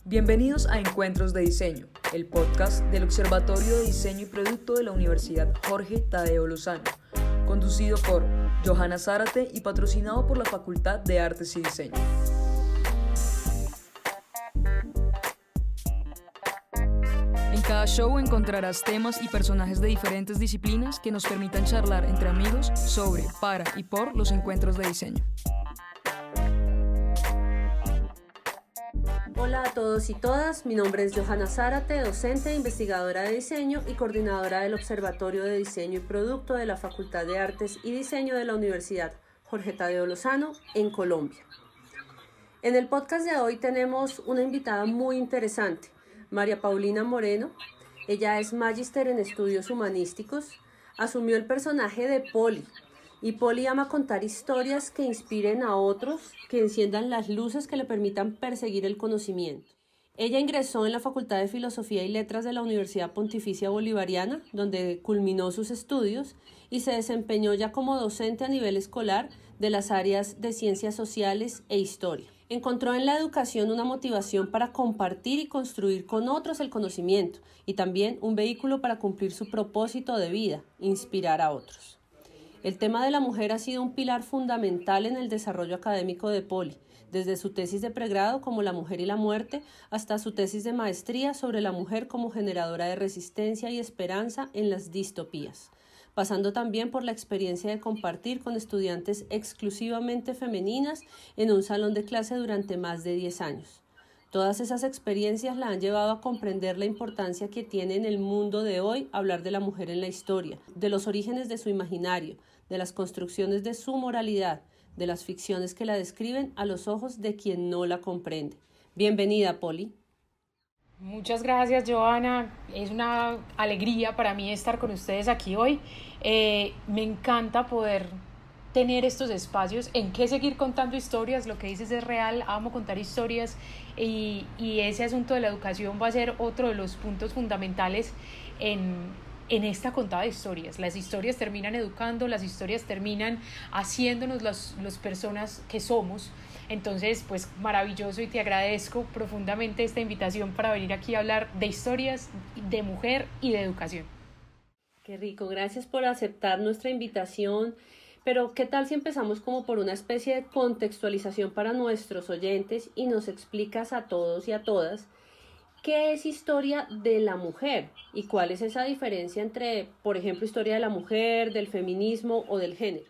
Bienvenidos a Encuentros de Diseño, el podcast del Observatorio de Diseño y Producto de la Universidad Jorge Tadeo Lozano, conducido por Johanna Zárate y patrocinado por la Facultad de Artes y Diseño. En cada show encontrarás temas y personajes de diferentes disciplinas que nos permitan charlar entre amigos sobre, para y por los encuentros de diseño. Hola a todos y todas, mi nombre es Johanna Zárate, docente e investigadora de diseño y coordinadora del Observatorio de Diseño y Producto de la Facultad de Artes y Diseño de la Universidad Jorge Tadeo Lozano en Colombia. En el podcast de hoy tenemos una invitada muy interesante, María Paulina Moreno. Ella es magíster en estudios humanísticos, asumió el personaje de Poli. Y Poli ama contar historias que inspiren a otros, que enciendan las luces que le permitan perseguir el conocimiento. Ella ingresó en la Facultad de Filosofía y Letras de la Universidad Pontificia Bolivariana, donde culminó sus estudios y se desempeñó ya como docente a nivel escolar de las áreas de Ciencias Sociales e Historia. Encontró en la educación una motivación para compartir y construir con otros el conocimiento y también un vehículo para cumplir su propósito de vida, inspirar a otros. El tema de la mujer ha sido un pilar fundamental en el desarrollo académico de Poli, desde su tesis de pregrado como La mujer y la muerte hasta su tesis de maestría sobre la mujer como generadora de resistencia y esperanza en las distopías, pasando también por la experiencia de compartir con estudiantes exclusivamente femeninas en un salón de clase durante más de 10 años. Todas esas experiencias la han llevado a comprender la importancia que tiene en el mundo de hoy hablar de la mujer en la historia, de los orígenes de su imaginario, de las construcciones de su moralidad, de las ficciones que la describen a los ojos de quien no la comprende. Bienvenida, Poli. Muchas gracias, Johanna. Es una alegría para mí estar con ustedes aquí hoy. Me encanta poder tener estos espacios en que seguir contando historias. Lo que dices es real, amo contar historias y ese asunto de la educación va a ser otro de los puntos fundamentales en esta contada de historias. Las historias terminan educando, las historias terminan haciéndonos las personas que somos. Entonces, pues maravilloso, y te agradezco profundamente esta invitación para venir aquí a hablar de historias, de mujer y de educación. Qué rico, gracias por aceptar nuestra invitación. Pero, ¿qué tal si empezamos como por una especie de contextualización para nuestros oyentes y nos explicas a todos y a todas qué es historia de la mujer y cuál es esa diferencia entre, por ejemplo, historia de la mujer, del feminismo o del género?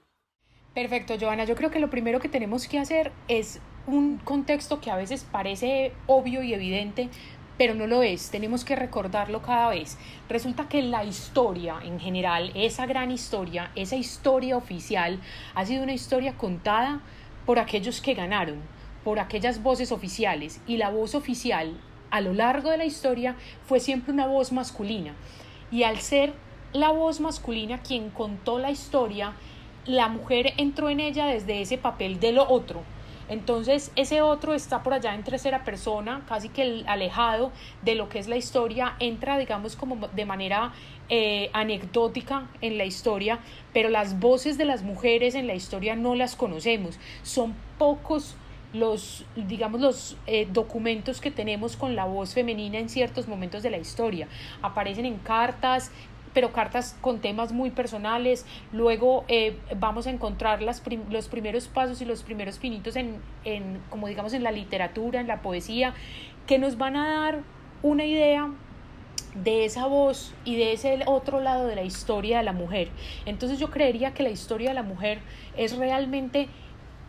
Perfecto, Johanna. Yo creo que lo primero que tenemos que hacer es un contexto que a veces parece obvio y evidente, pero no lo es. Tenemos que recordarlo cada vez. Resulta que la historia en general, esa gran historia, esa historia oficial, ha sido una historia contada por aquellos que ganaron, por aquellas voces oficiales, y la voz oficial a lo largo de la historia fue siempre una voz masculina. Y al ser la voz masculina quien contó la historia, la mujer entró en ella desde ese papel de lo otro. Entonces ese otro está por allá en tercera persona, casi que alejado de lo que es la historia, entra digamos como de manera anecdótica en la historia, pero las voces de las mujeres en la historia no las conocemos. Son pocos los documentos que tenemos con la voz femenina en ciertos momentos de la historia. Aparecen en cartas, pero cartas con temas muy personales. Luego vamos a encontrar los primeros pasos y los primeros pinitos como digamos en la literatura, en la poesía, que nos van a dar una idea de esa voz y de ese otro lado de la historia de la mujer. Entonces yo creería que la historia de la mujer es realmente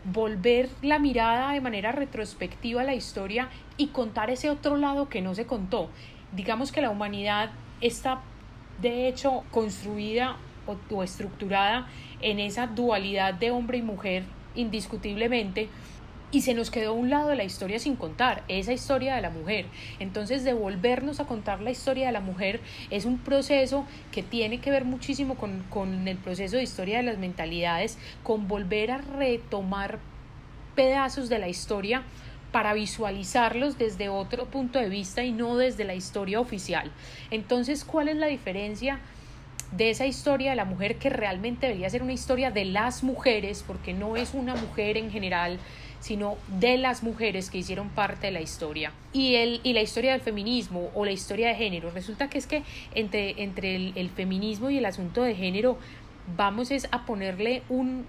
volver la mirada de manera retrospectiva a la historia y contar ese otro lado que no se contó. Digamos que la humanidad está de hecho construida o estructurada en esa dualidad de hombre y mujer indiscutiblemente, y se nos quedó un lado de la historia sin contar, esa historia de la mujer. Entonces devolvernos a contar la historia de la mujer es un proceso que tiene que ver muchísimo con el proceso de historia de las mentalidades, con volver a retomar pedazos de la historia para visualizarlos desde otro punto de vista y no desde la historia oficial. Entonces, ¿cuál es la diferencia de esa historia de la mujer que realmente debería ser una historia de las mujeres, porque no es una mujer en general, sino de las mujeres que hicieron parte de la historia. Y la historia del feminismo o la historia de género, resulta que es que entre el feminismo y el asunto de género vamos es a ponerle un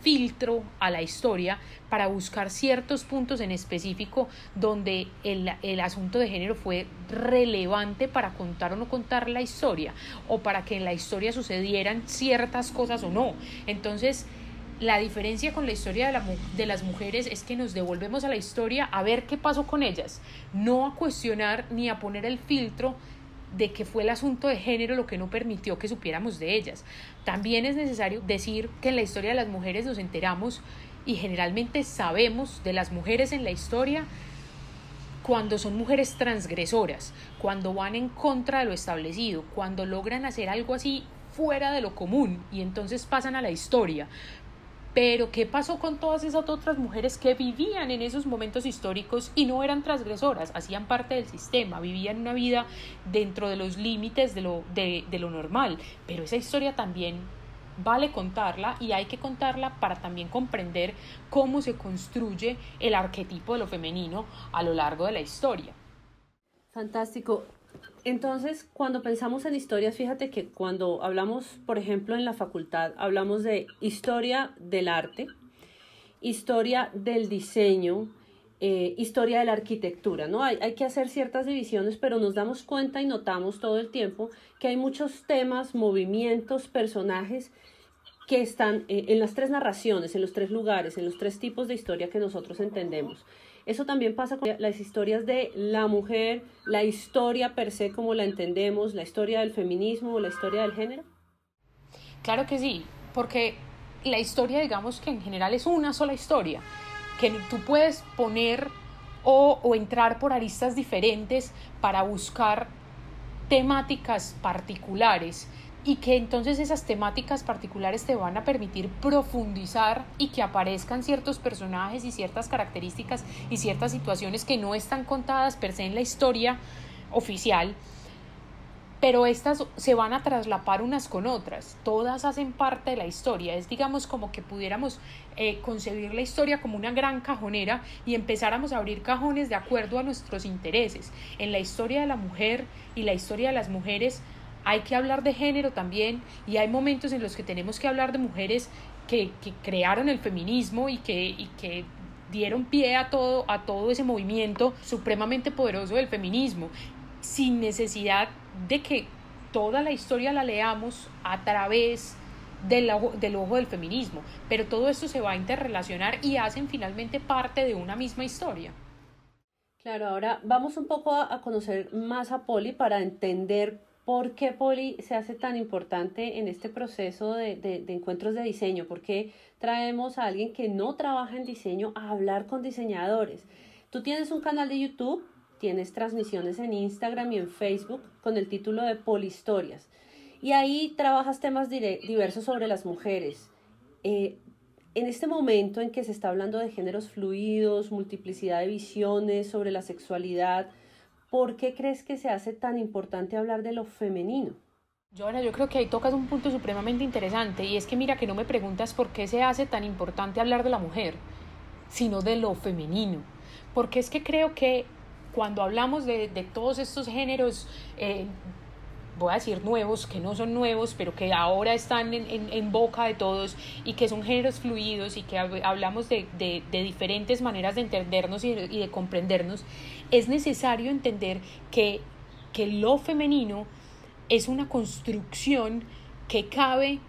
filtro a la historia para buscar ciertos puntos en específico donde el asunto de género fue relevante para contar o no contar la historia, o para que en la historia sucedieran ciertas cosas o no. Entonces, la diferencia con la historia de las mujeres es que nos devolvemos a la historia a ver qué pasó con ellas, no a cuestionar ni a poner el filtro de que fue el asunto de género lo que no permitió que supiéramos de ellas. También es necesario decir que en la historia de las mujeres nos enteramos y generalmente sabemos de las mujeres en la historia cuando son mujeres transgresoras, cuando van en contra de lo establecido, cuando logran hacer algo así fuera de lo común y entonces pasan a la historia. Pero ¿qué pasó con todas esas otras mujeres que vivían en esos momentos históricos y no eran transgresoras? Hacían parte del sistema, vivían una vida dentro de los límites de lo normal. Pero esa historia también vale contarla, y hay que contarla para también comprender cómo se construye el arquetipo de lo femenino a lo largo de la historia. Fantástico. Entonces, cuando pensamos en historias, fíjate que cuando hablamos, por ejemplo, en la facultad, hablamos de historia del arte, historia del diseño, historia de la arquitectura, ¿no? Hay que hacer ciertas divisiones, pero nos damos cuenta y notamos todo el tiempo que hay muchos temas, movimientos, personajes que están en las tres narraciones, en los tres lugares, en los tres tipos de historia que nosotros entendemos. Eso también pasa con las historias de la mujer, la historia per se como la entendemos, la historia del feminismo o la historia del género. Claro que sí, porque la historia, digamos que en general es una sola historia, que tú puedes poner o entrar por aristas diferentes para buscar temáticas particulares, y que entonces esas temáticas particulares te van a permitir profundizar y que aparezcan ciertos personajes y ciertas características y ciertas situaciones que no están contadas per se en la historia oficial, pero estas se van a traslapar unas con otras, todas hacen parte de la historia. Es, digamos, como que pudiéramos concebir la historia como una gran cajonera y empezáramos a abrir cajones de acuerdo a nuestros intereses. En la historia de la mujer y la historia de las mujeres hay que hablar de género también, y hay momentos en los que tenemos que hablar de mujeres que crearon el feminismo y que dieron pie a todo ese movimiento supremamente poderoso del feminismo, sin necesidad de que toda la historia la leamos a través del ojo del feminismo, pero todo esto se va a interrelacionar y hacen finalmente parte de una misma historia. Claro, ahora vamos un poco a conocer más a Poli para entender ¿por qué Poli se hace tan importante en este proceso de encuentros de diseño? ¿Por qué traemos a alguien que no trabaja en diseño a hablar con diseñadores? Tú tienes un canal de YouTube, tienes transmisiones en Instagram y en Facebook con el título de Polihistorias, y ahí trabajas temas diversos sobre las mujeres. En este momento en que se está hablando de géneros fluidos, multiplicidad de visiones sobre la sexualidad, ¿por qué crees que se hace tan importante hablar de lo femenino? Joana, yo creo que ahí tocas un punto supremamente interesante, y es que mira que no me preguntas por qué se hace tan importante hablar de la mujer, sino de lo femenino. Porque es que creo que cuando hablamos de todos estos géneros, voy a decir nuevos, que no son nuevos, pero que ahora están en boca de todos, y que son géneros fluidos, y que hablamos de diferentes maneras de entendernos y de comprendernos, es necesario entender que lo femenino es una construcción que cabe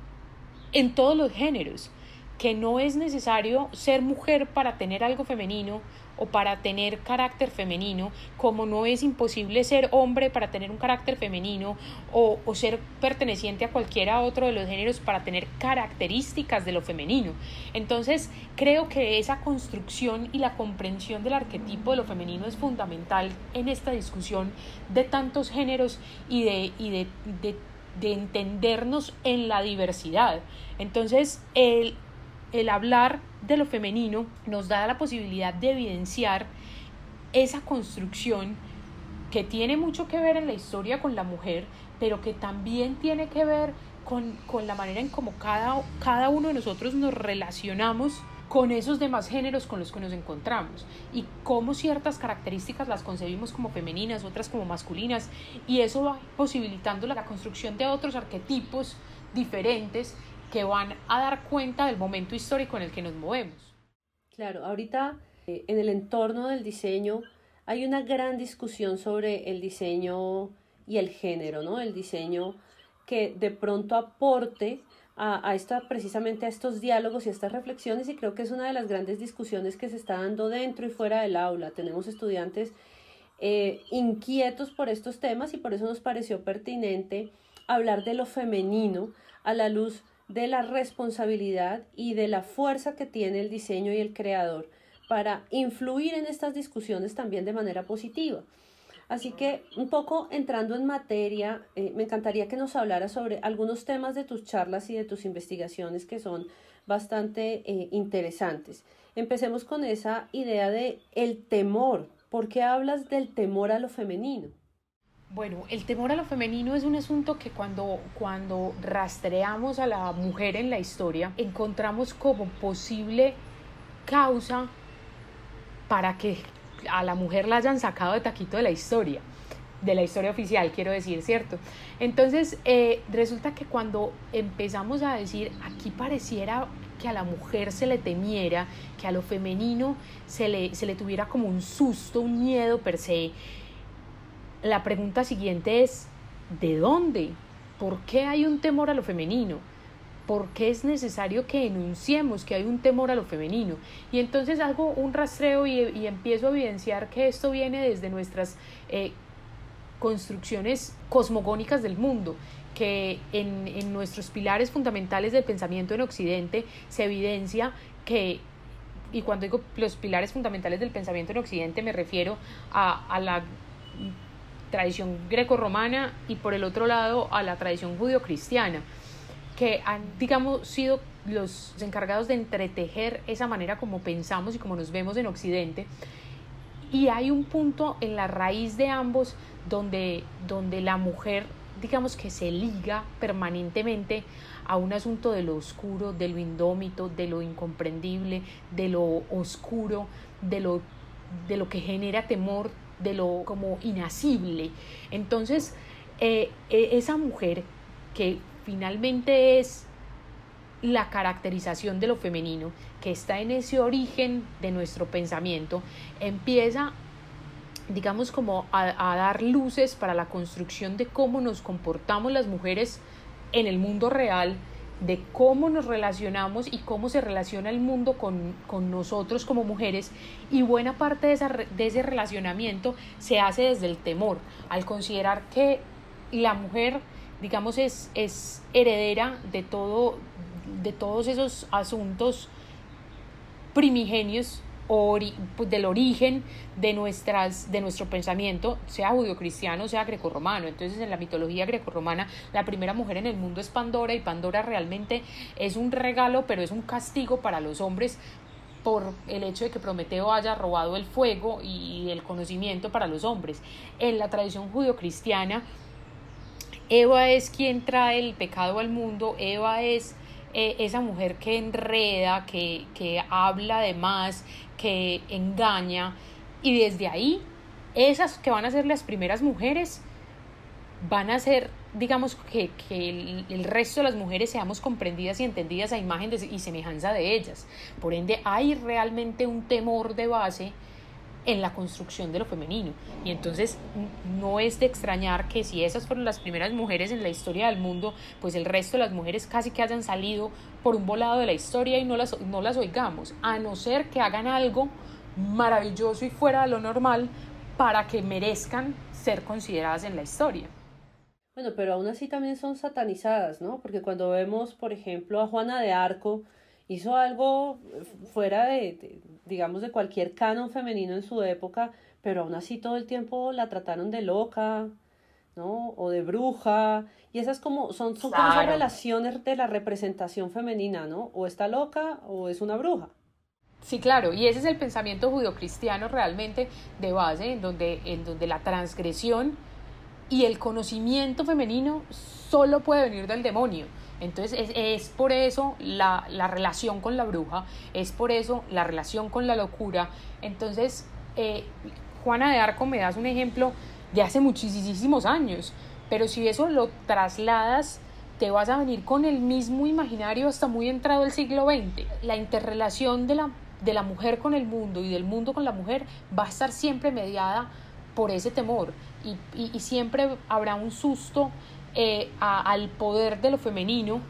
en todos los géneros, que no es necesario ser mujer para tener algo femenino o para tener carácter femenino, como no es imposible ser hombre para tener un carácter femenino, o ser perteneciente a cualquiera otro de los géneros para tener características de lo femenino. Entonces creo que esa construcción y la comprensión del arquetipo de lo femenino es fundamental en esta discusión de tantos géneros y de entendernos en la diversidad. Entonces el hablar de lo femenino nos da la posibilidad de evidenciar esa construcción que tiene mucho que ver en la historia con la mujer, pero que también tiene que ver con la manera en cómo cada uno de nosotros nos relacionamos con esos demás géneros con los que nos encontramos y cómo ciertas características las concebimos como femeninas, otras como masculinas, y eso va posibilitando la construcción de otros arquetipos diferentes que van a dar cuenta del momento histórico en el que nos movemos. Claro, ahorita en el entorno del diseño hay una gran discusión sobre el diseño y el género, ¿no? El diseño que de pronto aporte precisamente a estos diálogos y a estas reflexiones, y creo que es una de las grandes discusiones que se está dando dentro y fuera del aula. Tenemos estudiantes inquietos por estos temas y por eso nos pareció pertinente hablar de lo femenino a la luz de la responsabilidad y de la fuerza que tiene el diseño y el creador para influir en estas discusiones también de manera positiva. Así que, un poco entrando en materia, me encantaría que nos hablaras sobre algunos temas de tus charlas y de tus investigaciones que son bastante interesantes. Empecemos con esa idea de el temor. ¿Por qué hablas del temor a lo femenino? Bueno, el temor a lo femenino es un asunto que cuando rastreamos a la mujer en la historia, encontramos como posible causa para que a la mujer la hayan sacado de taquito de la historia oficial, quiero decir, ¿cierto? Entonces, resulta que cuando empezamos a decir, aquí pareciera que a la mujer se le temiera, que a lo femenino se le tuviera como un susto, un miedo per se, la pregunta siguiente es, ¿de dónde? ¿Por qué hay un temor a lo femenino? ¿Por qué es necesario que enunciemos que hay un temor a lo femenino? Y entonces hago un rastreo y empiezo a evidenciar que esto viene desde nuestras construcciones cosmogónicas del mundo, que en nuestros pilares fundamentales del pensamiento en Occidente se evidencia que, y cuando digo los pilares fundamentales del pensamiento en Occidente me refiero a la tradición grecorromana y por el otro lado a la tradición judio-cristiana, que han, digamos, sido los encargados de entretejer esa manera como pensamos y como nos vemos en Occidente. Y hay un punto en la raíz de ambos donde la mujer, digamos, que se liga permanentemente a un asunto de lo oscuro, de lo indómito, de lo incomprendible, de lo oscuro, de lo que genera temor, de lo como inasible. Entonces, esa mujer que finalmente es la caracterización de lo femenino, que está en ese origen de nuestro pensamiento, empieza, digamos, como a dar luces para la construcción de cómo nos comportamos las mujeres en el mundo real, de cómo nos relacionamos y cómo se relaciona el mundo con nosotros como mujeres, y buena parte de ese relacionamiento se hace desde el temor, al considerar que la mujer, digamos, es heredera de todos esos asuntos primigenios del origen de nuestro pensamiento, sea judio-cristiano, sea grecorromano. Entonces, en la mitología grecorromana, la primera mujer en el mundo es Pandora, y Pandora realmente es un regalo, pero es un castigo para los hombres por el hecho de que Prometeo haya robado el fuego y el conocimiento para los hombres. En la tradición judio-cristiana, Eva es quien trae el pecado al mundo. Eva es esa mujer que enreda, que habla de más, que engaña, y desde ahí esas que van a ser las primeras mujeres van a ser, digamos, que el resto de las mujeres seamos comprendidas y entendidas a imagen y semejanza de ellas. Por ende, hay realmente un temor de base en la construcción de lo femenino, y entonces no es de extrañar que si esas fueron las primeras mujeres en la historia del mundo, pues el resto de las mujeres casi que hayan salido por un volado de la historia y no las oigamos, a no ser que hagan algo maravilloso y fuera de lo normal para que merezcan ser consideradas en la historia. Bueno, pero aún así también son satanizadas, ¿no? Porque cuando vemos, por ejemplo, a Juana de Arco, hizo algo fuera digamos, de cualquier canon femenino en su época, pero aún así todo el tiempo la trataron de loca, ¿no? O de bruja, y esas son Claro. como esas relaciones de la representación femenina, ¿no? O está loca o es una bruja. Sí, claro, y ese es el pensamiento judeocristiano realmente de base, en donde la transgresión y el conocimiento femenino solo puede venir del demonio. Entonces es por eso la relación con la bruja, es por eso la relación con la locura. Entonces, Juana de Arco me das un ejemplo de hace muchísimos años, pero si eso lo trasladas, te vas a venir con el mismo imaginario hasta muy entrado el siglo XX. La interrelación de la mujer con el mundo y del mundo con la mujer va a estar siempre mediada por ese temor y siempre habrá un susto al poder de lo femenino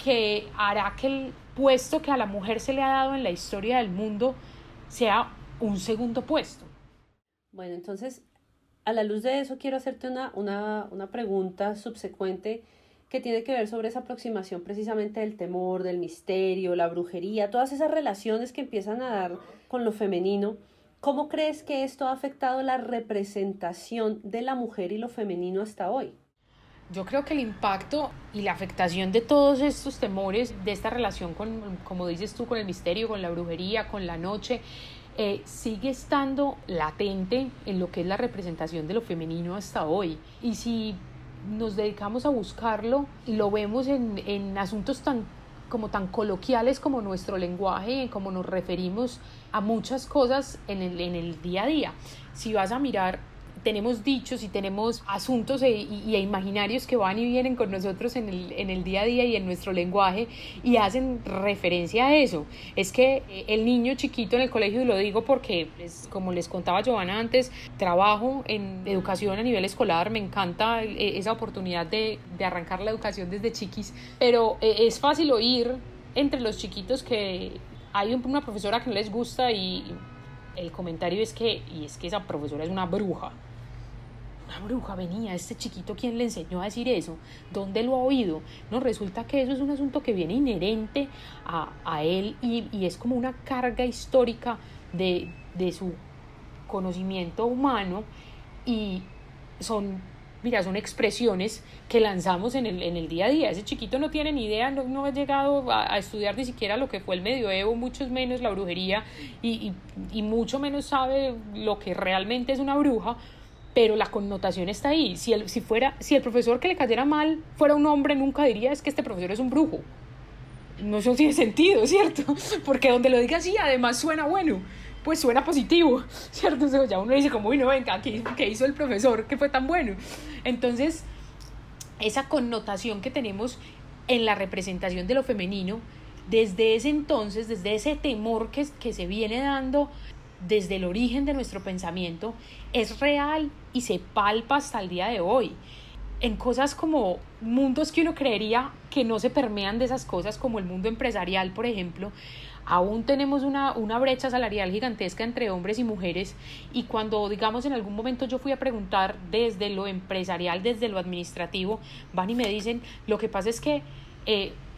que hará que el puesto que a la mujer se le ha dado en la historia del mundo sea un segundo puesto. Bueno, entonces, a la luz de eso quiero hacerte una pregunta subsecuente que tiene que ver sobre esa aproximación precisamente del temor, del misterio, la brujería, todas esas relaciones que empiezan a dar con lo femenino. ¿Cómo crees que esto ha afectado la representación de la mujer y lo femenino hasta hoy? Yo creo que el impacto y la afectación de todos estos temores, de esta relación como dices tú, con el misterio, con la brujería, con la noche, sigue estando latente en lo que es la representación de lo femenino hasta hoy. Y si nos dedicamos a buscarlo y lo vemos en asuntos tan coloquiales como nuestro lenguaje, como nos referimos a muchas cosas en el día a día. Si vas a mirar, tenemos dichos y tenemos asuntos y imaginarios que van y vienen con nosotros en el día a día y en nuestro lenguaje y hacen referencia a eso. Es que el niño chiquito en el colegio, y lo digo porque, como les contaba Giovanna antes, trabajo en educación a nivel escolar, me encanta esa oportunidad de arrancar la educación desde chiquis, pero es fácil oír entre los chiquitos que hay una profesora que no les gusta y el comentario es que esa profesora es una bruja. Una bruja, venía, este chiquito, ¿quién le enseñó a decir eso? ¿Dónde lo ha oído? No, resulta que eso es un asunto que viene inherente a él y es como una carga histórica de su conocimiento humano y son expresiones que lanzamos en el día a día. Ese chiquito no tiene ni idea, no ha llegado a estudiar ni siquiera lo que fue el medioevo, mucho menos la brujería y mucho menos sabe lo que realmente es una bruja, pero la connotación está ahí. Si el profesor que le cayera mal fuera un hombre, nunca diría es que este profesor es un brujo. No, eso tiene sentido, ¿cierto? Porque donde lo diga así, además suena bueno, pues suena positivo, ¿cierto? Entonces ya uno dice como, no, venga, ¿qué hizo el profesor que fue tan bueno? Entonces, esa connotación que tenemos en la representación de lo femenino, desde ese entonces, desde ese temor que se viene dando desde el origen de nuestro pensamiento, es real y se palpa hasta el día de hoy. En cosas como mundos que uno creería que no se permean de esas cosas, como el mundo empresarial, por ejemplo, aún tenemos una brecha salarial gigantesca entre hombres y mujeres, y cuando, digamos, en algún momento yo fui a preguntar desde lo empresarial, desde lo administrativo, van y me dicen, lo que pasa es que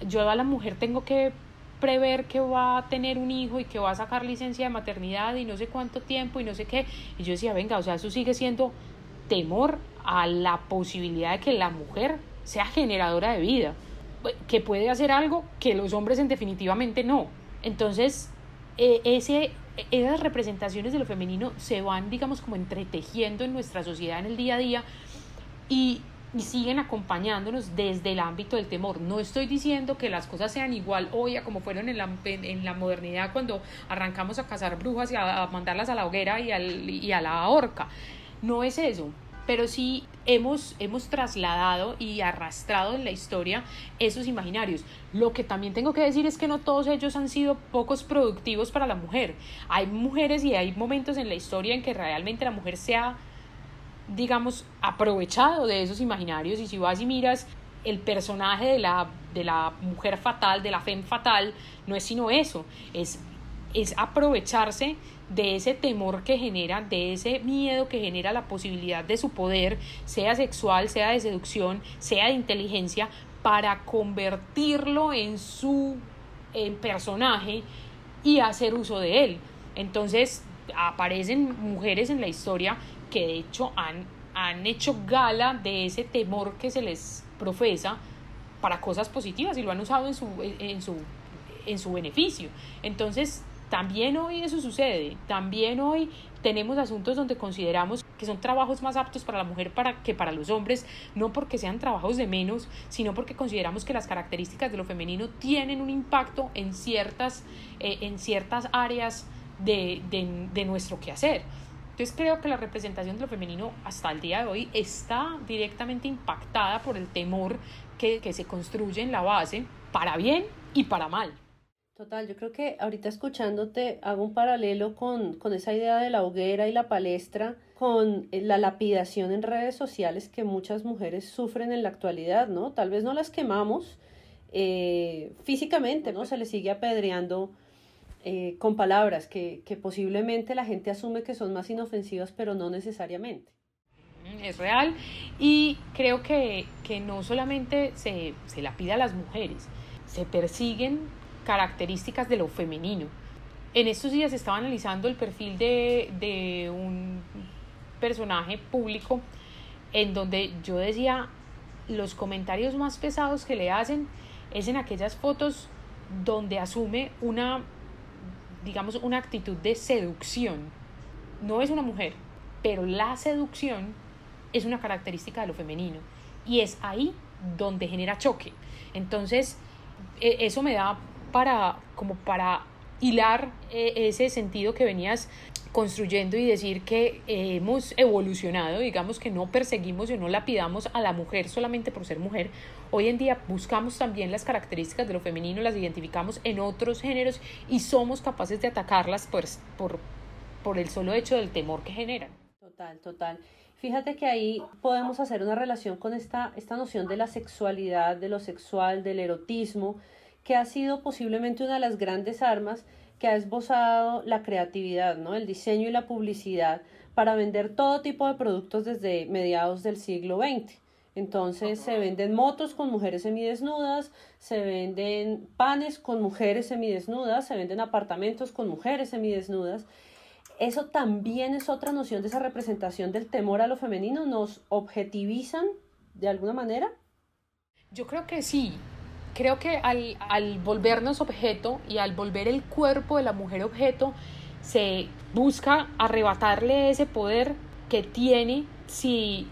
yo a la mujer tengo que prever que va a tener un hijo y que va a sacar licencia de maternidad y no sé cuánto tiempo y no sé qué, y yo decía, venga, o sea, eso sigue siendo temor a la posibilidad de que la mujer sea generadora de vida, que puede hacer algo que los hombres definitivamente no. Entonces, esas representaciones de lo femenino se van, digamos, como entretejiendo en nuestra sociedad en el día a día y siguen acompañándonos desde el ámbito del temor. No estoy diciendo que las cosas sean igual hoy a como fueron en la modernidad, cuando arrancamos a cazar brujas y a mandarlas a la hoguera y a la horca. No es eso, pero sí hemos trasladado y arrastrado en la historia esos imaginarios. Lo que también tengo que decir es que no todos ellos han sido pocos productivos para la mujer. Hay mujeres y hay momentos en la historia en que realmente la mujer se ha, digamos, aprovechado de esos imaginarios, y si vas y miras el personaje de la mujer fatal, de la femme fatal, no es sino eso, es aprovecharse de ese temor que genera, de ese miedo que genera la posibilidad de su poder, sea sexual, sea de seducción, sea de inteligencia, para convertirlo en su personaje y hacer uso de él. Entonces aparecen mujeres en la historia que de hecho han hecho gala de ese temor que se les profesa para cosas positivas y lo han usado en su beneficio. Entonces, también hoy eso sucede, también hoy tenemos asuntos donde consideramos que son trabajos más aptos para la mujer que para los hombres, no porque sean trabajos de menos, sino porque consideramos que las características de lo femenino tienen un impacto en ciertas áreas de nuestro quehacer. Entonces creo que la representación de lo femenino hasta el día de hoy está directamente impactada por el temor que se construye en la base, para bien y para mal. Total, yo creo que ahorita escuchándote hago un paralelo con esa idea de la hoguera y la palestra, con la lapidación en redes sociales que muchas mujeres sufren en la actualidad, ¿no? Tal vez no las quemamos físicamente, ¿no? Se les sigue apedreando con palabras que posiblemente la gente asume que son más inofensivas, pero no necesariamente. Es real, y creo que no solamente se lapida a las mujeres, se persiguen características de lo femenino. En estos días estaba analizando el perfil de un personaje público en donde yo decía, los comentarios más pesados que le hacen es en aquellas fotos donde asume una actitud de seducción. No es una mujer, pero la seducción es una característica de lo femenino y es ahí donde genera choque. Entonces eso me da para hilar ese sentido que venías construyendo y decir que hemos evolucionado, digamos que no perseguimos o no lapidamos a la mujer solamente por ser mujer. Hoy en día buscamos también las características de lo femenino, las identificamos en otros géneros y somos capaces de atacarlas por el solo hecho del temor que generan. Total. Fíjate que ahí podemos hacer una relación con esta noción de la sexualidad, de lo sexual, del erotismo, que ha sido posiblemente una de las grandes armas que ha esbozado la creatividad, ¿no? El diseño y la publicidad para vender todo tipo de productos desde mediados del siglo XX. Entonces se venden motos con mujeres semidesnudas, se venden panes con mujeres semidesnudas, se venden apartamentos con mujeres semidesnudas. Eso también es otra noción de esa representación del temor a lo femenino. ¿Nos objetivizan de alguna manera? Yo creo que sí. Creo que al volvernos objeto y al volver el cuerpo de la mujer objeto, se busca arrebatarle ese poder que tiene si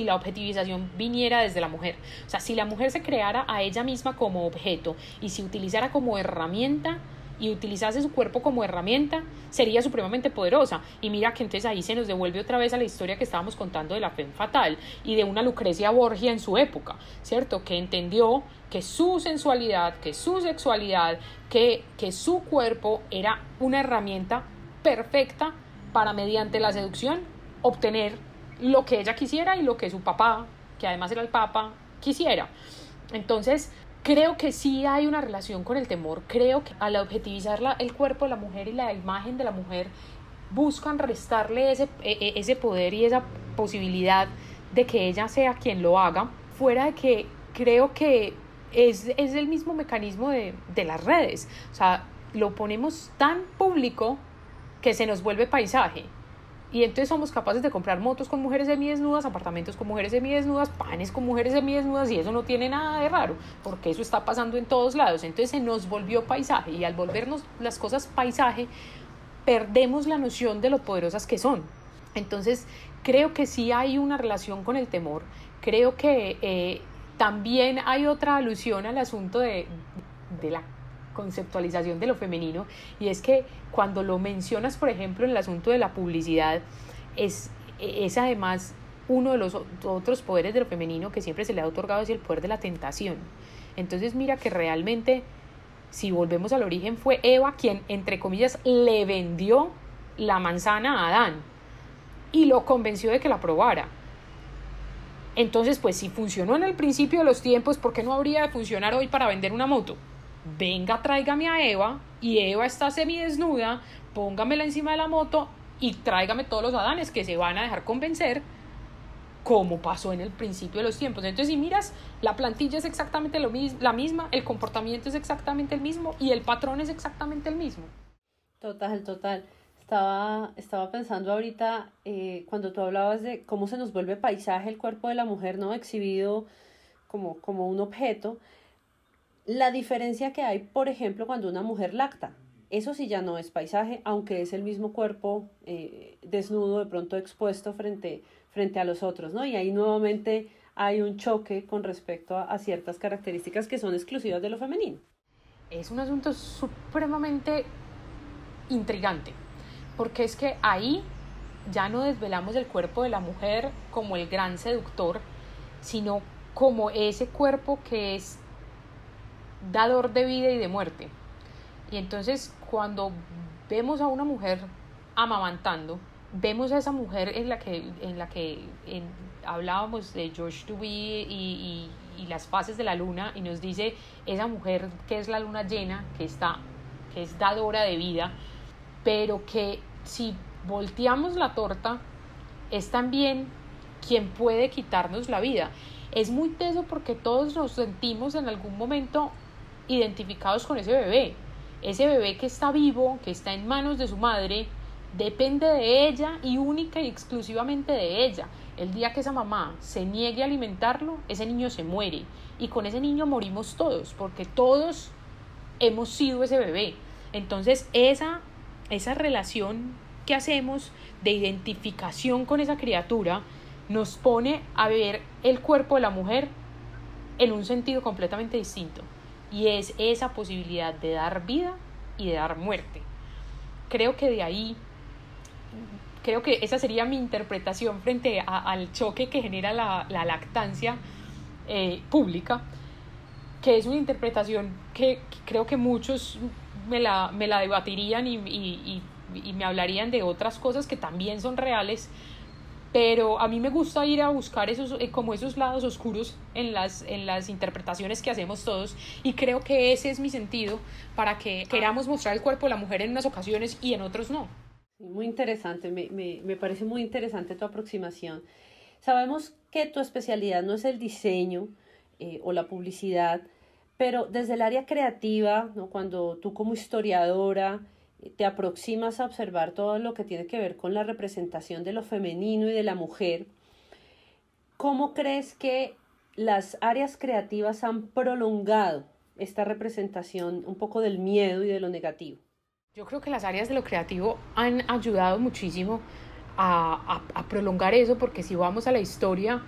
la objetivización viniera desde la mujer. O sea, si la mujer se creara a ella misma como objeto y si utilizara como herramienta y utilizase su cuerpo como herramienta, sería supremamente poderosa. Y mira que entonces ahí se nos devuelve otra vez a la historia que estábamos contando de la femme fatale y de una Lucrecia Borgia en su época, ¿cierto? Que entendió que su sensualidad, que su sexualidad, que su cuerpo era una herramienta perfecta para, mediante la seducción, obtener lo que ella quisiera y lo que su papá, que además era el papa, quisiera. Entonces, creo que sí hay una relación con el temor. Creo que al objetivizar el cuerpo de la mujer y la imagen de la mujer, buscan restarle ese poder y esa posibilidad de que ella sea quien lo haga, fuera de que creo que es el mismo mecanismo de las redes. O sea, lo ponemos tan público que se nos vuelve paisaje. Y entonces somos capaces de comprar motos con mujeres semidesnudas, apartamentos con mujeres semidesnudas, panes con mujeres semidesnudas, y eso no tiene nada de raro, porque eso está pasando en todos lados. Entonces se nos volvió paisaje, y al volvernos las cosas paisaje, perdemos la noción de lo poderosas que son. Entonces creo que sí hay una relación con el temor. Creo que también hay otra alusión al asunto de la conceptualización de lo femenino, y es que cuando lo mencionas, por ejemplo, en el asunto de la publicidad, es además uno de los otros poderes de lo femenino que siempre se le ha otorgado, es el poder de la tentación. Entonces mira que realmente, si volvemos al origen, fue Eva quien, entre comillas, le vendió la manzana a Adán y lo convenció de que la probara. Entonces, pues si funcionó en el principio de los tiempos, ¿por qué no habría de funcionar hoy para vender una moto? Venga, tráigame a Eva, y Eva está semidesnuda, póngamela encima de la moto y tráigame todos los Adanes que se van a dejar convencer, como pasó en el principio de los tiempos. Entonces, si miras, la plantilla es exactamente la misma, el comportamiento es exactamente el mismo y el patrón es exactamente el mismo. Total. Estaba pensando ahorita, cuando tú hablabas de cómo se nos vuelve paisaje el cuerpo de la mujer, ¿no? Exhibido como un objeto. La diferencia que hay, por ejemplo, cuando una mujer lacta. eso sí ya no es paisaje, aunque es el mismo cuerpo desnudo, de pronto expuesto frente a los otros, ¿no? Y ahí nuevamente hay un choque con respecto a ciertas características que son exclusivas de lo femenino. Es un asunto supremamente intrigante, porque es que ahí ya no desvelamos el cuerpo de la mujer como el gran seductor, sino como ese cuerpo que es dador de vida y de muerte. Y entonces cuando vemos a una mujer amamantando, vemos a esa mujer en la que hablábamos de George Duby y las fases de la luna, y nos dice esa mujer que es la luna llena, que es dadora de vida, pero que si volteamos la torta es también quien puede quitarnos la vida. Es muy teso porque todos nos sentimos en algún momento identificados con ese bebé que está vivo, que está en manos de su madre, depende de ella y única y exclusivamente de ella. El día que esa mamá se niegue a alimentarlo, ese niño se muere, y con ese niño morimos todos, porque todos hemos sido ese bebé. Entonces esa relación que hacemos de identificación con esa criatura nos pone a ver el cuerpo de la mujer en un sentido completamente distinto, y es esa posibilidad de dar vida y de dar muerte. Creo que esa sería mi interpretación frente al choque que genera la lactancia pública, que es una interpretación que creo que muchos me la debatirían y me hablarían de otras cosas que también son reales, pero a mí me gusta ir a buscar esos lados oscuros en las interpretaciones que hacemos todos, y creo que ese es mi sentido para que queramos mostrar el cuerpo de la mujer en unas ocasiones y en otros no. Muy interesante, me parece muy interesante tu aproximación. Sabemos que tu especialidad no es el diseño o la publicidad, pero desde el área creativa, ¿no? Cuando tú como historiadora te aproximas a observar todo lo que tiene que ver con la representación de lo femenino y de la mujer, ¿cómo crees que las áreas creativas han prolongado esta representación un poco del miedo y de lo negativo? Yo creo que las áreas de lo creativo han ayudado muchísimo a prolongar eso, porque si vamos a la historia,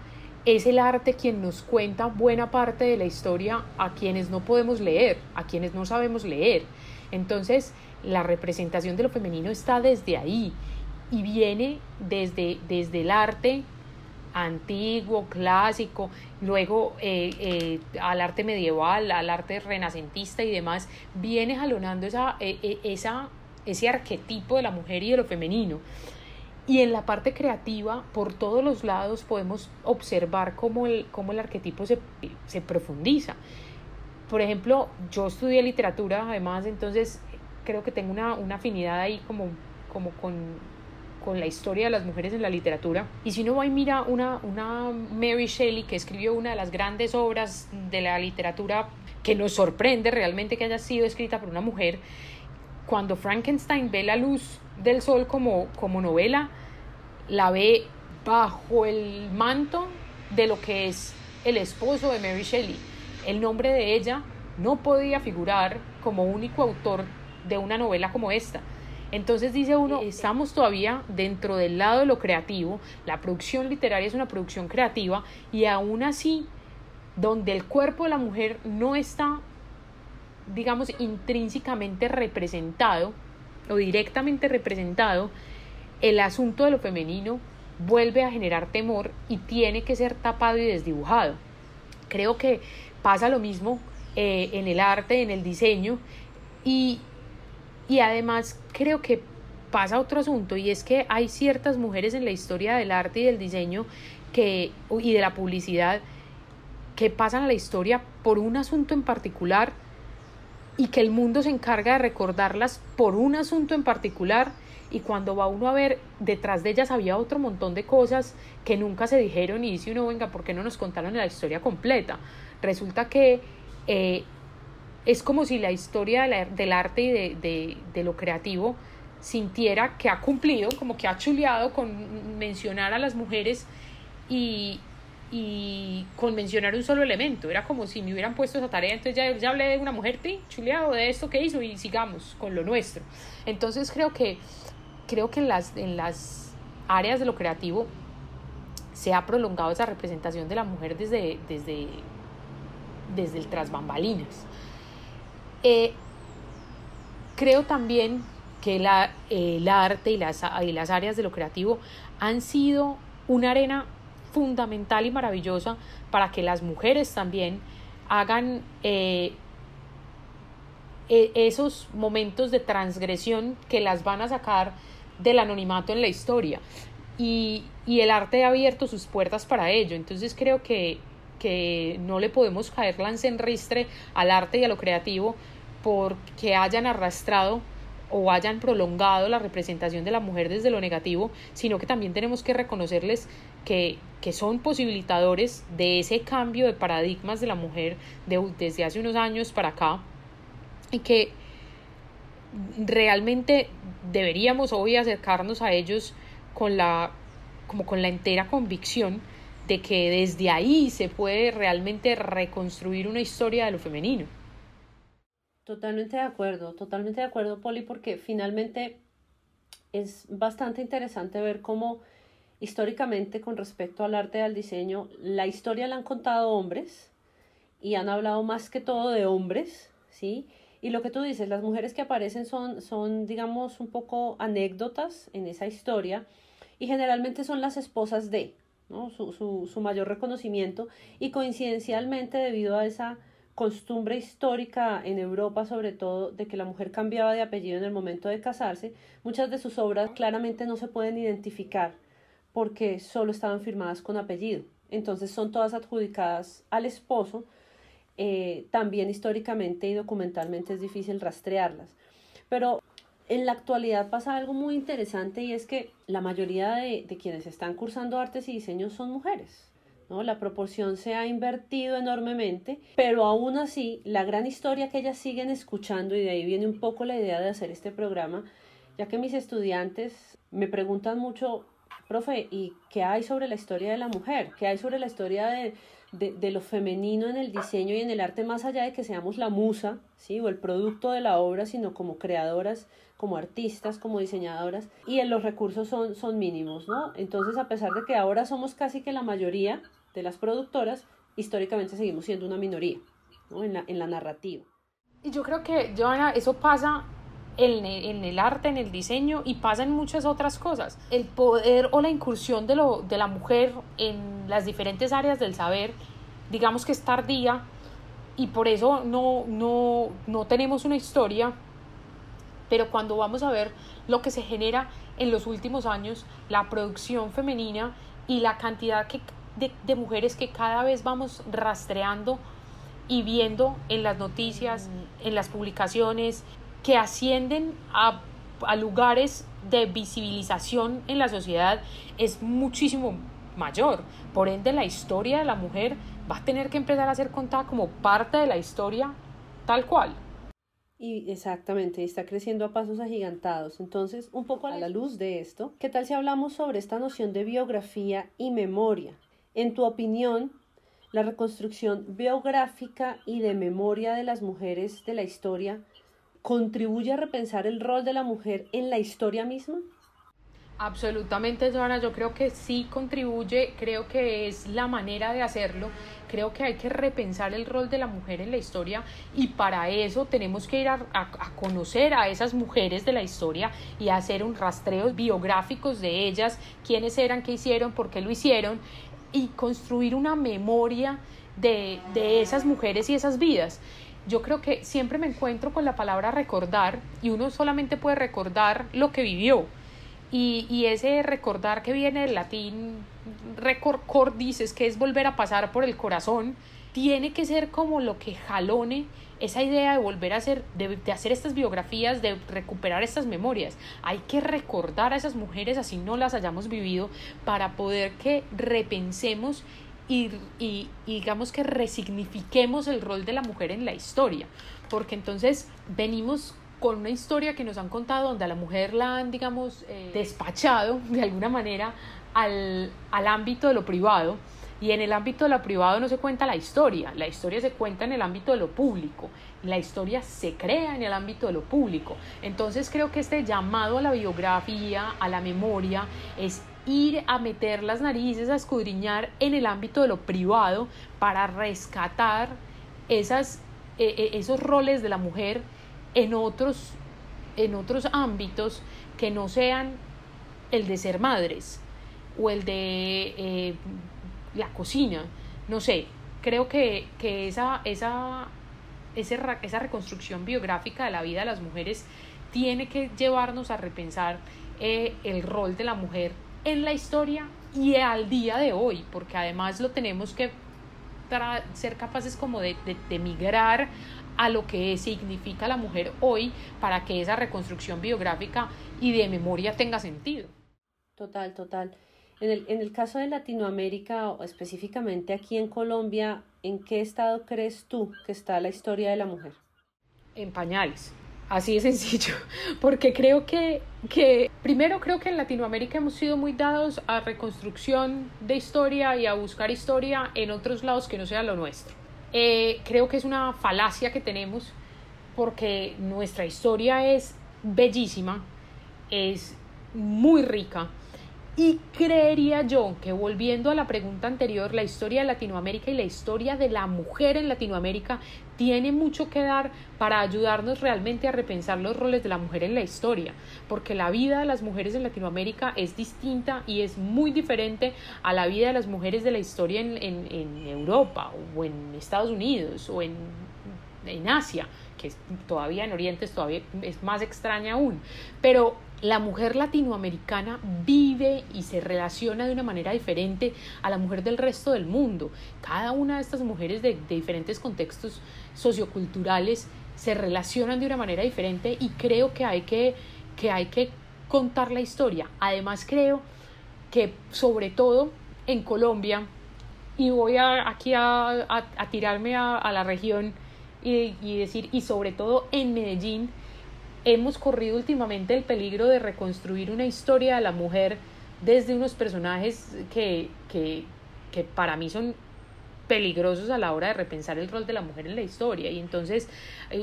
es el arte quien nos cuenta buena parte de la historia a quienes no podemos leer, a quienes no sabemos leer. Entonces, la representación de lo femenino está desde ahí y viene desde el arte antiguo, clásico, luego al arte medieval, al arte renacentista y demás, viene jalonando ese arquetipo de la mujer y de lo femenino. Y en la parte creativa, por todos los lados podemos observar cómo el arquetipo se profundiza. Por ejemplo, yo estudié literatura, además, entonces creo que tengo una afinidad ahí como con la historia de las mujeres en la literatura. Y si uno va y mira una Mary Shelley, que escribió una de las grandes obras de la literatura, que nos sorprende realmente que haya sido escrita por una mujer, cuando Frankenstein ve la luz del sol como novela, la ve bajo el manto de lo que es el esposo de Mary Shelley. El nombre de ella no podía figurar como único autor de una novela como esta. Entonces dice uno, estamos todavía dentro del lado de lo creativo, la producción literaria es una producción creativa, y aún así, donde el cuerpo de la mujer no está, digamos, intrínsecamente representado o directamente representado, el asunto de lo femenino vuelve a generar temor y tiene que ser tapado y desdibujado. Creo que pasa lo mismo en el arte, en el diseño, y además creo que pasa otro asunto, y es que hay ciertas mujeres en la historia del arte y del diseño y de la publicidad que pasan a la historia por un asunto en particular, y que el mundo se encarga de recordarlas por un asunto en particular, y cuando va uno a ver, detrás de ellas había otro montón de cosas que nunca se dijeron, y dice uno, venga, ¿por qué no nos contaron la historia completa? Resulta que es como si la historia del arte y de lo creativo sintiera que ha cumplido, como que ha chuleado con mencionar a las mujeres, y y con mencionar un solo elemento. Era como si me hubieran puesto esa tarea, entonces ya hablé de una mujer chuleado de esto que hizo y sigamos con lo nuestro. Entonces creo que en las áreas de lo creativo se ha prolongado esa representación de la mujer desde el tras bambalinas. Creo también que el arte y las áreas de lo creativo han sido una arena fundamental y maravillosa para que las mujeres también hagan esos momentos de transgresión que las van a sacar del anonimato en la historia, y el arte ha abierto sus puertas para ello. Entonces creo que no le podemos caer lance en ristre al arte y a lo creativo porque hayan arrastrado o hayan prolongado la representación de la mujer desde lo negativo, sino que también tenemos que reconocerles que son posibilitadores de ese cambio de paradigmas de la mujer desde hace unos años para acá, y que realmente deberíamos hoy acercarnos a ellos con la entera convicción de que desde ahí se puede realmente reconstruir una historia de lo femenino. Totalmente de acuerdo, Poli, porque finalmente es bastante interesante ver cómo históricamente, con respecto al arte y al diseño, la historia la han contado hombres y han hablado más que todo de hombres, ¿sí? Y lo que tú dices, las mujeres que aparecen son digamos, un poco anécdotas en esa historia, y generalmente son las esposas de, ¿no? Su mayor reconocimiento, y coincidencialmente, debido a esa costumbre histórica en Europa, sobre todo, de que la mujer cambiaba de apellido en el momento de casarse, muchas de sus obras claramente no se pueden identificar porque solo estaban firmadas con apellido. Entonces son todas adjudicadas al esposo. También históricamente y documentalmente es difícil rastrearlas. Pero en la actualidad pasa algo muy interesante, y es que la mayoría de quienes están cursando artes y diseños son mujeres, ¿no? La proporción se ha invertido enormemente, pero aún así la gran historia que ellas siguen escuchando, y de ahí viene un poco la idea de hacer este programa, ya que mis estudiantes me preguntan mucho: profe, ¿y qué hay sobre la historia de la mujer? ¿Qué hay sobre la historia de lo femenino en el diseño y en el arte, más allá de que seamos la musa, ¿sí? O el producto de la obra, sino como creadoras, como artistas, como diseñadoras, y los recursos son mínimos, ¿no? Entonces, a pesar de que ahora somos casi que la mayoría de las productoras, históricamente seguimos siendo una minoría, ¿no? en la narrativa. Y yo creo que, Johanna, eso pasa en el arte, en el diseño, y pasa en muchas otras cosas. El poder o la incursión de la mujer en las diferentes áreas del saber, digamos que es tardía, y por eso no tenemos una historia, pero cuando vamos a ver lo que se genera en los últimos años, la producción femenina y la cantidad de mujeres que cada vez vamos rastreando y viendo en las noticias, en las publicaciones, que ascienden a lugares de visibilización en la sociedad, es muchísimo mayor. Por ende, la historia de la mujer va a tener que empezar a ser contada como parte de la historia tal cual. Y exactamente, está creciendo a pasos agigantados. Entonces, un poco a la luz de esto, ¿qué tal si hablamos sobre esta noción de biografía y memoria? En tu opinión, ¿la reconstrucción biográfica y de memoria de las mujeres de la historia contribuye a repensar el rol de la mujer en la historia misma? Absolutamente, Johanna, yo creo que sí contribuye, creo que es la manera de hacerlo. Creo que hay que repensar el rol de la mujer en la historia, y para eso tenemos que ir a conocer a esas mujeres de la historia y hacer un rastreo biográficos de ellas, quiénes eran, qué hicieron, por qué lo hicieron, y construir una memoria de esas mujeres y esas vidas. Yo creo que siempre me encuentro con la palabra recordar, y uno solamente puede recordar lo que vivió, y ese recordar que viene del latín recor cordis, es que es volver a pasar por el corazón, tiene que ser como lo que jalone esa idea de volver a hacer, de hacer estas biografías, de recuperar estas memorias. Hay que recordar a esas mujeres así no las hayamos vivido, para poder que repensemos y digamos que resignifiquemos el rol de la mujer en la historia, porque entonces venimos con una historia que nos han contado donde a la mujer la han, digamos, despachado de alguna manera al ámbito de lo privado, y en el ámbito de lo privado no se cuenta la historia se cuenta en el ámbito de lo público, la historia se crea en el ámbito de lo público. Entonces creo que este llamado a la biografía, a la memoria, es ir a meter las narices, a escudriñar en el ámbito de lo privado para rescatar esos roles de la mujer en otros ámbitos que no sean el de ser madres o el de la cocina. No sé, creo que esa reconstrucción biográfica de la vida de las mujeres tiene que llevarnos a repensar el rol de la mujer en la historia y al día de hoy, porque además lo tenemos que ser capaces como de migrar a lo que significa la mujer hoy para que esa reconstrucción biográfica y de memoria tenga sentido. Total. En el caso de Latinoamérica, o específicamente aquí en Colombia, ¿en qué estado crees tú que está la historia de la mujer? En pañales, así de sencillo, porque creo que primero creo que en Latinoamérica hemos sido muy dados a reconstrucción de historia y a buscar historia en otros lados que no sea lo nuestro. Creo que es una falacia que tenemos, porque nuestra historia es bellísima, es muy rica, y creería yo que, volviendo a la pregunta anterior, la historia de Latinoamérica y la historia de la mujer en Latinoamérica tiene mucho que dar para ayudarnos realmente a repensar los roles de la mujer en la historia, porque la vida de las mujeres en Latinoamérica es distinta y es muy diferente a la vida de las mujeres de la historia en Europa o en Estados Unidos o en Asia, que todavía en Oriente todavía es más extraña aún, pero la mujer latinoamericana vive y se relaciona de una manera diferente a la mujer del resto del mundo. Cada una de estas mujeres de diferentes contextos socioculturales se relacionan de una manera diferente, y creo que hay que contar la historia. Además creo que, sobre todo en Colombia, y voy aquí a tirarme a la región y decir, y sobre todo en Medellín, hemos corrido últimamente el peligro de reconstruir una historia de la mujer desde unos personajes que para mí son peligrosos a la hora de repensar el rol de la mujer en la historia. Y entonces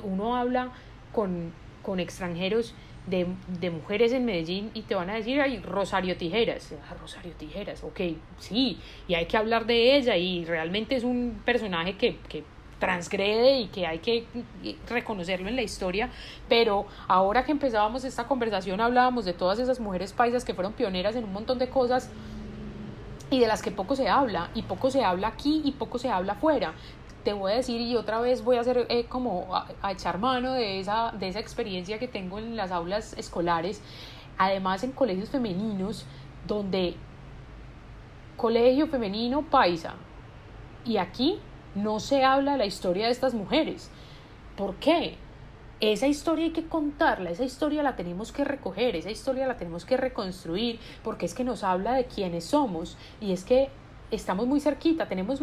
uno habla con extranjeros de mujeres en Medellín y te van a decir, ay, Rosario Tijeras, ok, sí, y hay que hablar de ella, y realmente es un personaje que transgrede y que hay que reconocerlo en la historia. Pero ahora que empezábamos esta conversación hablábamos de todas esas mujeres paisas que fueron pioneras en un montón de cosas y de las que poco se habla, y poco se habla aquí y poco se habla afuera. Te voy a decir, y otra vez voy a hacer como a echar mano de esa experiencia que tengo en las aulas escolares, además en colegios femeninos, donde colegio femenino paisa, y aquí no se habla de la historia de estas mujeres. ¿Por qué? Esa historia hay que contarla, esa historia la tenemos que recoger, esa historia la tenemos que reconstruir, porque es que nos habla de quiénes somos, y es que estamos muy cerquita, tenemos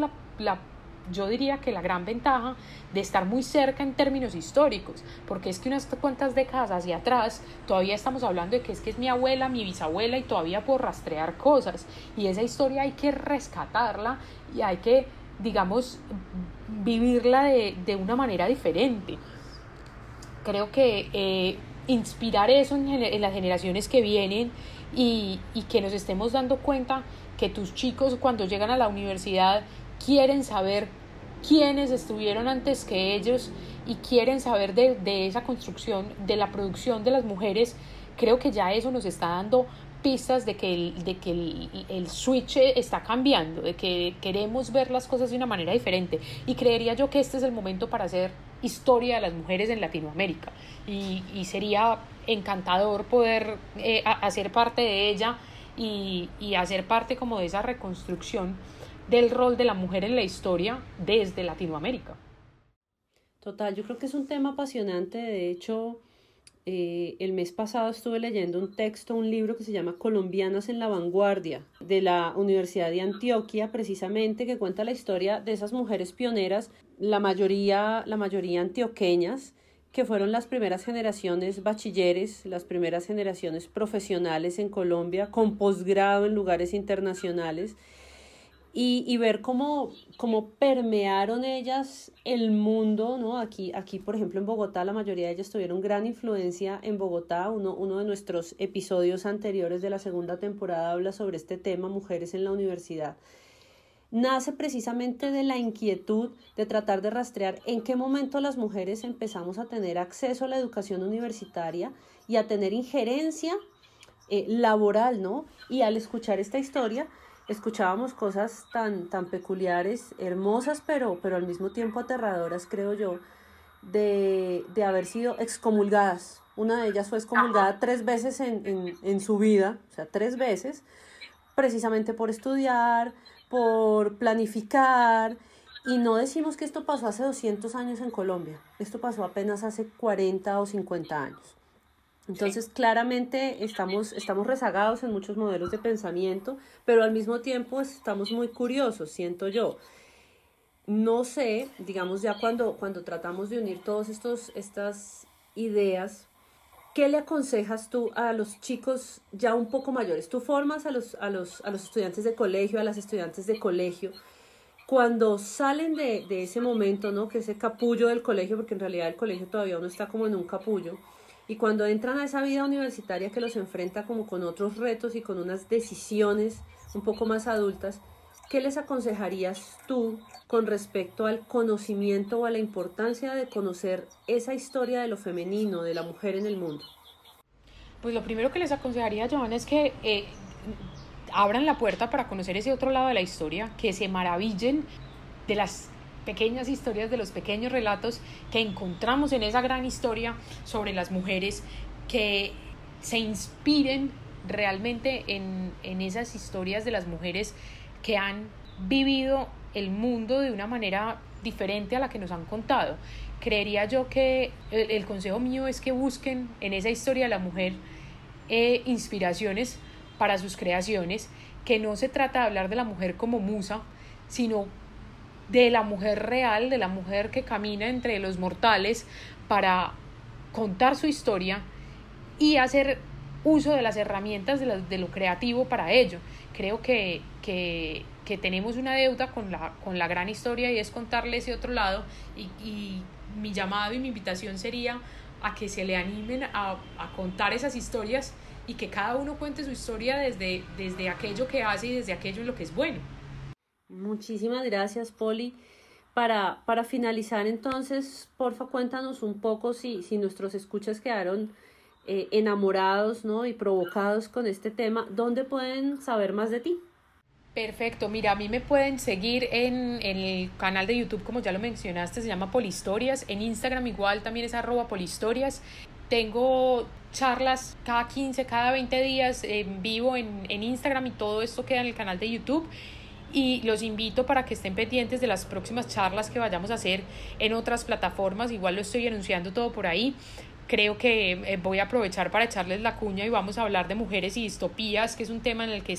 yo diría que la gran ventaja de estar muy cerca en términos históricos, porque es que unas cuantas décadas hacia atrás todavía estamos hablando de que es mi abuela, mi bisabuela, y todavía puedo rastrear cosas, y esa historia hay que rescatarla y hay que, digamos, vivirla de una manera diferente. Creo que inspirar eso en las generaciones que vienen, y que nos estemos dando cuenta que tus chicos, cuando llegan a la universidad, quieren saber quiénes estuvieron antes que ellos y quieren saber de esa construcción, de la producción de las mujeres. Creo que ya eso nos está dando pistas de que el switch está cambiando, de que queremos ver las cosas de una manera diferente, y creería yo que este es el momento para hacer historia de las mujeres en Latinoamérica, y sería encantador poder hacer parte de ella y hacer parte como de esa reconstrucción del rol de la mujer en la historia desde Latinoamérica. Total, yo creo que es un tema apasionante. De hecho, el mes pasado estuve leyendo un libro que se llama Colombianas en la Vanguardia, de la Universidad de Antioquia, precisamente, que cuenta la historia de esas mujeres pioneras, la mayoría antioqueñas, que fueron las primeras generaciones bachilleres, las primeras generaciones profesionales en Colombia, con posgrado en lugares internacionales. y ver cómo permearon ellas el mundo, ¿no? Aquí, por ejemplo, en Bogotá, la mayoría de ellas tuvieron gran influencia en Bogotá. Uno de nuestros episodios anteriores de la segunda temporada habla sobre este tema, mujeres en la universidad. Nace precisamente de la inquietud de tratar de rastrear en qué momento las mujeres empezamos a tener acceso a la educación universitaria y a tener injerencia laboral, ¿no? Y al escuchar esta historia, escuchábamos cosas tan peculiares, hermosas, pero al mismo tiempo aterradoras, creo yo, de haber sido excomulgadas. Una de ellas fue excomulgada 3 veces en su vida, o sea, 3 veces, precisamente por estudiar, por planificar, y no decimos que esto pasó hace 200 años en Colombia, esto pasó apenas hace 40 o 50 años. Entonces, claramente estamos rezagados en muchos modelos de pensamiento, pero al mismo tiempo estamos muy curiosos, siento yo. No sé, digamos, ya cuando tratamos de unir todas estas ideas, ¿qué le aconsejas tú a los chicos ya un poco mayores? Tú formas a los estudiantes de colegio, a las estudiantes de colegio, cuando salen de ese momento, ¿no? Que ese capullo del colegio, porque en realidad el colegio todavía uno está como en un capullo, y cuando entran a esa vida universitaria que los enfrenta como con otros retos y con unas decisiones un poco más adultas, ¿qué les aconsejarías tú con respecto al conocimiento o a la importancia de conocer esa historia de lo femenino, de la mujer en el mundo? Pues lo primero que les aconsejaría, Johanna, es que abran la puerta para conocer ese otro lado de la historia, que se maravillen de las pequeñas historias, de los pequeños relatos que encontramos en esa gran historia sobre las mujeres, que se inspiren realmente en esas historias de las mujeres que han vivido el mundo de una manera diferente a la que nos han contado. Creería yo que el consejo mío es que busquen en esa historia de la mujer inspiraciones para sus creaciones, que no se trata de hablar de la mujer como musa, sino de la mujer real, de la mujer que camina entre los mortales para contar su historia y hacer uso de las herramientas de lo creativo para ello. Creo que tenemos una deuda con la gran historia, y es contarle ese otro lado, y mi llamado y mi invitación sería a que se le animen a contar esas historias, y que cada uno cuente su historia desde aquello que hace y desde aquello en lo que es bueno. Muchísimas gracias, Poli. Para finalizar, entonces, porfa, cuéntanos un poco si nuestros escuchas quedaron enamorados, ¿no? Y provocados con este tema. ¿Dónde pueden saber más de ti? Perfecto, mira, a mí me pueden seguir en el canal de YouTube, como ya lo mencionaste, se llama Polihistorias. En Instagram igual también es @Polihistorias. Tengo charlas cada 15, cada 20 días en vivo en Instagram, y todo esto queda en el canal de YouTube. Y los invito para que estén pendientes de las próximas charlas que vayamos a hacer en otras plataformas. Igual lo estoy anunciando todo por ahí. Creo que voy a aprovechar para echarles la cuña, y vamos a hablar de mujeres y distopías, que es un tema del que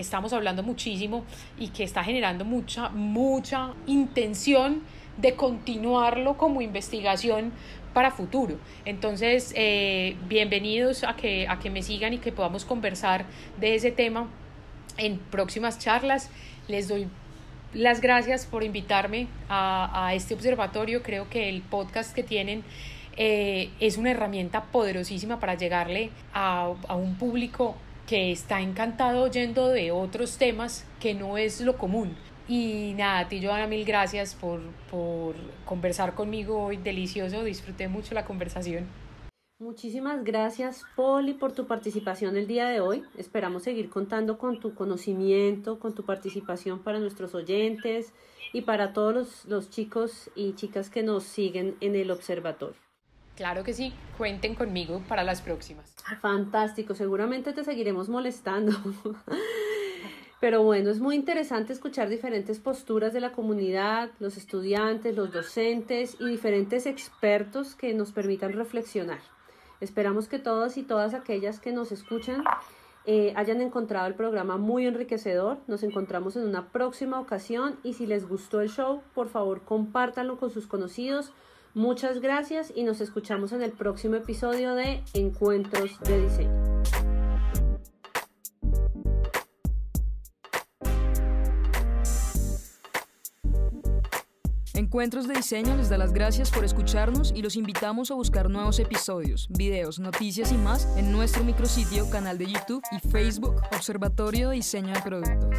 estamos hablando muchísimo y que está generando mucha intención de continuarlo como investigación para futuro. Entonces, bienvenidos a que me sigan y que podamos conversar de ese tema en próximas charlas. Les doy las gracias por invitarme a este observatorio. Creo que el podcast que tienen es una herramienta poderosísima para llegarle a un público que está encantado oyendo de otros temas que no es lo común. Y nada, a ti, Johanna, mil gracias por conversar conmigo hoy. Delicioso, disfruté mucho la conversación. Muchísimas gracias, Poli, por tu participación el día de hoy. Esperamos seguir contando con tu conocimiento, con tu participación para nuestros oyentes y para todos los chicos y chicas que nos siguen en el observatorio. Claro que sí, cuenten conmigo para las próximas. Fantástico, seguramente te seguiremos molestando. Pero bueno, es muy interesante escuchar diferentes posturas de la comunidad, los estudiantes, los docentes y diferentes expertos que nos permitan reflexionar. Esperamos que todos y todas aquellas que nos escuchan hayan encontrado el programa muy enriquecedor. Nos encontramos en una próxima ocasión, y si les gustó el show, por favor compártanlo con sus conocidos. Muchas gracias y nos escuchamos en el próximo episodio de Encuentros de Diseño. Encuentros de Diseño les da las gracias por escucharnos y los invitamos a buscar nuevos episodios, videos, noticias y más en nuestro micrositio, canal de YouTube y Facebook, Observatorio de Diseño de Producto.